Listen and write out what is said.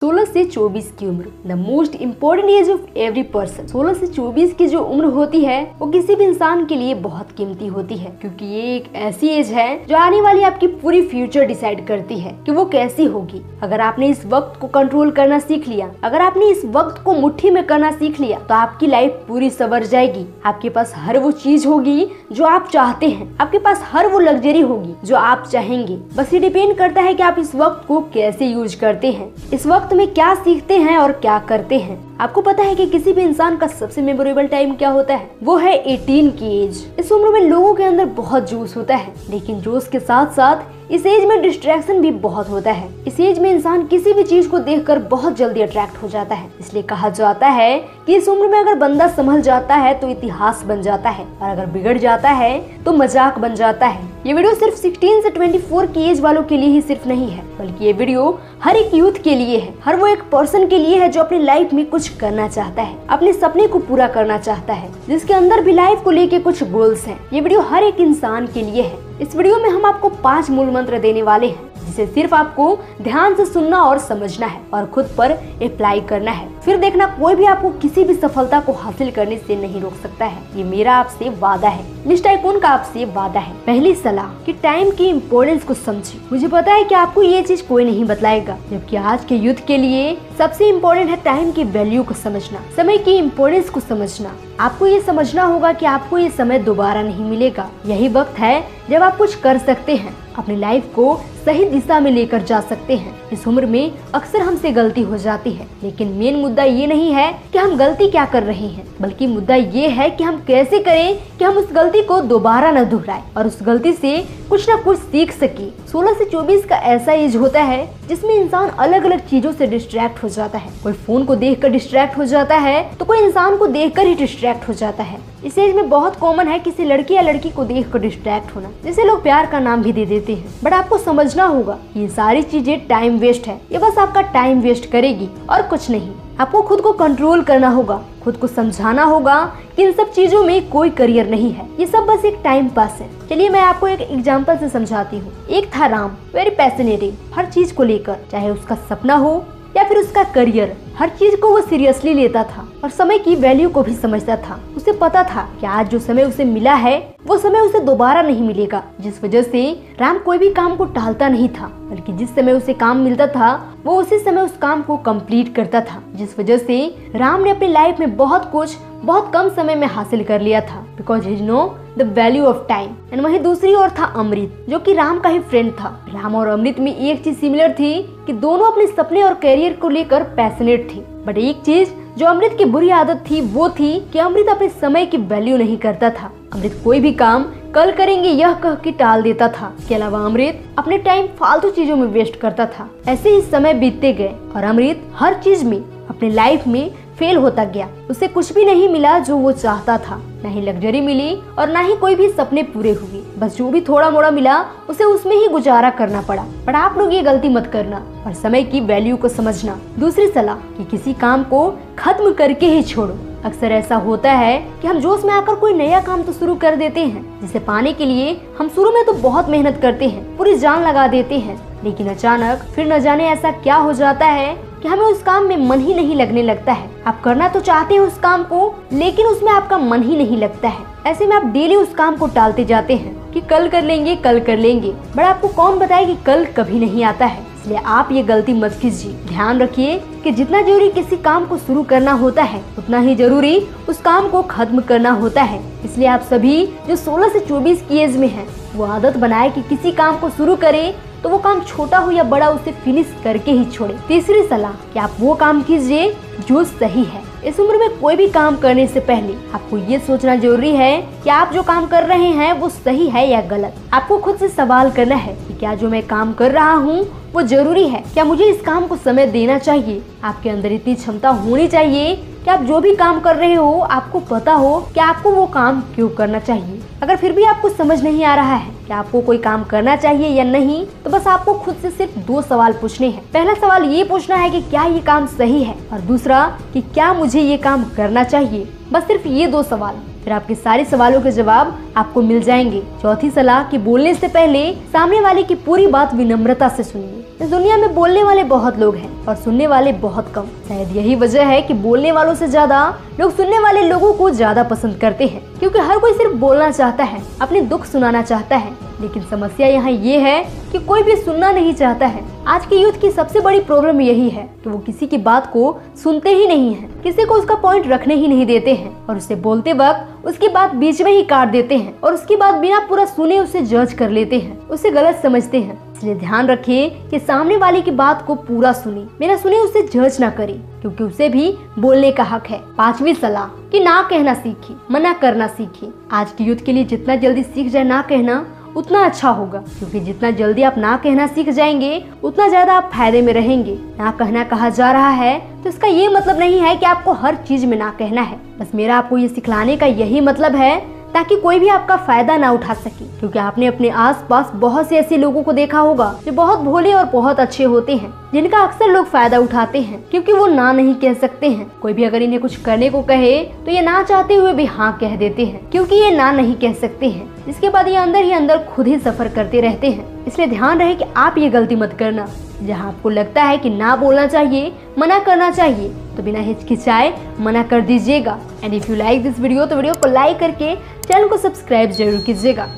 16 से 24 की उम्र, the most important age of every person. 16 से 24 की जो उम्र होती है वो किसी भी इंसान के लिए बहुत कीमती होती है, क्योंकि ये एक ऐसी एज है जो आने वाली आपकी पूरी फ्यूचर डिसाइड करती है कि वो कैसी होगी। अगर आपने इस वक्त को कंट्रोल करना सीख लिया, अगर आपने इस वक्त को मुट्ठी में करना सीख लिया, तो आपकी लाइफ पूरी संवर जाएगी। आपके पास हर वो चीज होगी जो आप चाहते हैं, आपके पास हर वो लग्जरी होगी जो आप चाहेंगे। बस ये डिपेंड करता है कि आप इस वक्त को कैसे यूज करते हैं, इस वक्त में क्या सीखते हैं और क्या करते हैं। आपको पता है कि किसी भी इंसान का सबसे मेमोरेबल टाइम क्या होता है? वो है 18 की एज। इस उम्र में लोगों के अंदर बहुत जोश होता है, लेकिन जोश के साथ साथ इस एज में डिस्ट्रैक्शन भी बहुत होता है। इस एज में इंसान किसी भी चीज को देखकर बहुत जल्दी अट्रैक्ट हो जाता है। इसलिए कहा जाता है कि इस उम्र में अगर बंदा संभल जाता है तो इतिहास बन जाता है, और अगर बिगड़ जाता है तो मजाक बन जाता है। ये वीडियो सिर्फ 16 से 24 की एज वालों के लिए ही सिर्फ नहीं है, बल्कि ये वीडियो हर एक यूथ के लिए है, हर वो एक पर्सन के लिए है जो अपनी लाइफ में कुछ करना चाहता है, अपने सपने को पूरा करना चाहता है, जिसके अंदर भी लाइफ को लेके कुछ गोल्स हैं। ये वीडियो हर एक इंसान के लिए है। इस वीडियो में हम आपको 5 मूल मंत्र देने वाले हैं, जिसे सिर्फ आपको ध्यान से सुनना और समझना है और खुद पर अप्लाई करना है। फिर देखना, कोई भी आपको किसी भी सफलता को हासिल करने से नहीं रोक सकता है। ये मेरा आपसे वादा है, मिस्टर आइकॉन का आपसे वादा है। पहली सलाह कि टाइम की इम्पोर्टेंस को समझिए। मुझे पता है कि आपको ये चीज कोई नहीं बतलाएगा, जबकि आज के यूथ के लिए सबसे इम्पोर्टेंट है टाइम की वैल्यू को समझना, समय की इम्पोर्टेंस को समझना। आपको ये समझना होगा कि आपको ये समय दोबारा नहीं मिलेगा। यही वक्त है जब आप कुछ कर सकते हैं, अपनी लाइफ को सही दिशा में लेकर जा सकते हैं। इस उम्र में अक्सर हमसे गलती हो जाती है, लेकिन मेन मुद्दा ये नहीं है कि हम गलती क्या कर रहे हैं, बल्कि मुद्दा ये है कि हम कैसे करें कि हम उस गलती को दोबारा न दोहराएं और उस गलती से कुछ न कुछ सीख सके। 16 से 24 का ऐसा एज होता है जिसमें इंसान अलग अलग चीजों से डिस्ट्रैक्ट हो जाता है। कोई फोन को देखकर डिस्ट्रैक्ट हो जाता है, तो कोई इंसान को देखकर ही डिस्ट्रैक्ट हो जाता है। इस एज में बहुत कॉमन है किसी लड़की या लड़की को देखकर डिस्ट्रैक्ट होना, जिसे लोग प्यार का नाम भी दे देते हैं। बट आपको समझना होगा ये सारी चीजें टाइम वेस्ट है, ये बस आपका टाइम वेस्ट करेगी और कुछ नहीं। आपको खुद को कंट्रोल करना होगा, खुद को समझाना होगा कि इन सब चीजों में कोई करियर नहीं है, ये सब बस एक टाइम पास है। चलिए मैं आपको एक एग्जांपल से समझाती हूँ। एक था राम, वेरी पैशनेटिंग, हर चीज को लेकर, चाहे उसका सपना हो या फिर उसका करियर, हर चीज को वो सीरियसली लेता था और समय की वैल्यू को भी समझता था। उसे पता था कि आज जो समय उसे मिला है वो समय उसे दोबारा नहीं मिलेगा, जिस वजह से राम कोई भी काम को टालता नहीं था, बल्कि जिस समय उसे काम मिलता था वो उसी समय उस काम को कंप्लीट करता था, जिस वजह से राम ने अपनी लाइफ में बहुत कुछ बहुत कम समय में हासिल कर लिया था, because he know the value of time. And वहीं दूसरी ओर था अमृत, जो कि राम का ही फ्रेंड था। राम और अमृत में एक चीज सिमिलर थी कि दोनों अपने सपने और करियर को लेकर पैशनेट थे। बट एक चीज जो अमृत की बुरी आदत थी वो थी कि अमृत अपने समय की वैल्यू नहीं करता था। अमृत कोई भी काम कल करेंगे यह कह के टाल देता था। इसके अलावा अमृत अपने टाइम फालतू चीजों में वेस्ट करता था। ऐसे ही समय बीतते गए और अमृत हर चीज में अपने लाइफ में फेल होता गया। उसे कुछ भी नहीं मिला जो वो चाहता था, न ही लग्जरी मिली और न ही कोई भी सपने पूरे हुए। बस जो भी थोड़ा मोड़ा मिला उसे उसमें ही गुजारा करना पड़ा। पर आप लोग ये गलती मत करना और समय की वैल्यू को समझना। दूसरी सलाह कि किसी काम को खत्म करके ही छोड़ो। अक्सर ऐसा होता है कि हम जोश में आकर कोई नया काम तो शुरू कर देते हैं, जिसे पाने के लिए हम शुरू में तो बहुत मेहनत करते हैं, पूरी जान लगा देते हैं, लेकिन अचानक फिर न जाने ऐसा क्या हो जाता है कि हमें उस काम में मन ही नहीं लगने लगता है। आप करना तो चाहते हैं उस काम को, लेकिन उसमें आपका मन ही नहीं लगता है। ऐसे में आप डेली उस काम को टालते जाते हैं कि कल कर लेंगे, कल कर लेंगे। बट आपको कौन बताए कि कल कभी नहीं आता है। इसलिए आप ये गलती मत कीजिए। ध्यान रखिए कि जितना जरूरी किसी काम को शुरू करना होता है, उतना ही जरूरी उस काम को खत्म करना होता है। इसलिए आप सभी जो 16 से 24 की एज में हैं, वो आदत बनाए कि किसी काम को शुरू करें तो वो काम छोटा हो या बड़ा उसे फिनिश करके ही छोड़े। तीसरी सलाह कि आप वो काम कीजिए जो सही है। इस उम्र में कोई भी काम करने से पहले आपको ये सोचना जरूरी है कि आप जो काम कर रहे हैं वो सही है या गलत। आपको खुद से सवाल करना है कि क्या जो मैं काम कर रहा हूँ वो जरूरी है, क्या मुझे इस काम को समय देना चाहिए। आपके अंदर इतनी क्षमता होनी चाहिए कि आप जो भी काम कर रहे हो आपको पता हो कि आपको वो काम क्यों करना चाहिए। अगर फिर भी आपको समझ नहीं आ रहा है कि आपको कोई काम करना चाहिए या नहीं, तो बस आपको खुद से सिर्फ 2 सवाल पूछने हैं। पहला सवाल ये पूछना है कि क्या ये काम सही है, और दूसरा कि क्या मुझे ये काम करना चाहिए। बस सिर्फ ये 2 सवाल, फिर आपके सारे सवालों के जवाब आपको मिल जाएंगे। चौथी सलाह कि बोलने से पहले सामने वाले की पूरी बात विनम्रता से सुनिए। इस दुनिया में बोलने वाले बहुत लोग हैं और सुनने वाले बहुत कम। शायद यही वजह है कि बोलने वालों से ज्यादा लोग सुनने वाले लोगों को ज्यादा पसंद करते हैं, क्योंकि हर कोई सिर्फ बोलना चाहता है, अपने दुख सुनाना चाहता है। लेकिन समस्या यहाँ ये है कि कोई भी सुनना नहीं चाहता है। आज के यूथ की सबसे बड़ी प्रॉब्लम यही है कि वो किसी की बात को सुनते ही नहीं है, किसी को उसका पॉइंट रखने ही नहीं देते हैं और उससे बोलते वक्त उसकी बात बीच में ही काट देते हैं और उसकी बात बिना पूरा सुने उसे जज कर लेते हैं, उसे गलत समझते हैं। इसलिए ध्यान रखें कि सामने वाले की बात को पूरा सुने, बिना सुने उसे जज ना करें, क्योंकि उसे भी बोलने का हक है। 5वीं सलाह कि ना कहना सीखिए, मना करना सीखिए। आज के यूथ के लिए जितना जल्दी सीख जाए ना कहना उतना अच्छा होगा, क्योंकि जितना जल्दी आप ना कहना सीख जाएंगे उतना ज्यादा आप फायदे में रहेंगे। ना कहना कहा जा रहा है तो इसका ये मतलब नहीं है कि आपको हर चीज में ना कहना है। बस मेरा आपको ये सिखलाने का यही मतलब है ताकि कोई भी आपका फायदा ना उठा सके, क्योंकि आपने अपने आसपास बहुत से ऐसे लोगों को देखा होगा जो बहुत भोले और बहुत अच्छे होते हैं, जिनका अक्सर लोग फायदा उठाते हैं क्योंकि वो ना नहीं कह सकते हैं। कोई भी अगर इन्हें कुछ करने को कहे तो ये ना चाहते हुए भी हाँ कह देते हैं, क्योंकि ये ना नहीं कह सकते हैं। इसके बाद ये अंदर ही अंदर खुद ही सफर करते रहते हैं। इसलिए ध्यान रहे कि आप ये गलती मत करना। जहाँ आपको लगता है कि ना बोलना चाहिए, मना करना चाहिए, तो बिना हिचकिचाए मना कर दीजिएगा। And if you like this video तो वीडियो को लाइक करके चैनल को सब्सक्राइब जरूर कीजिएगा।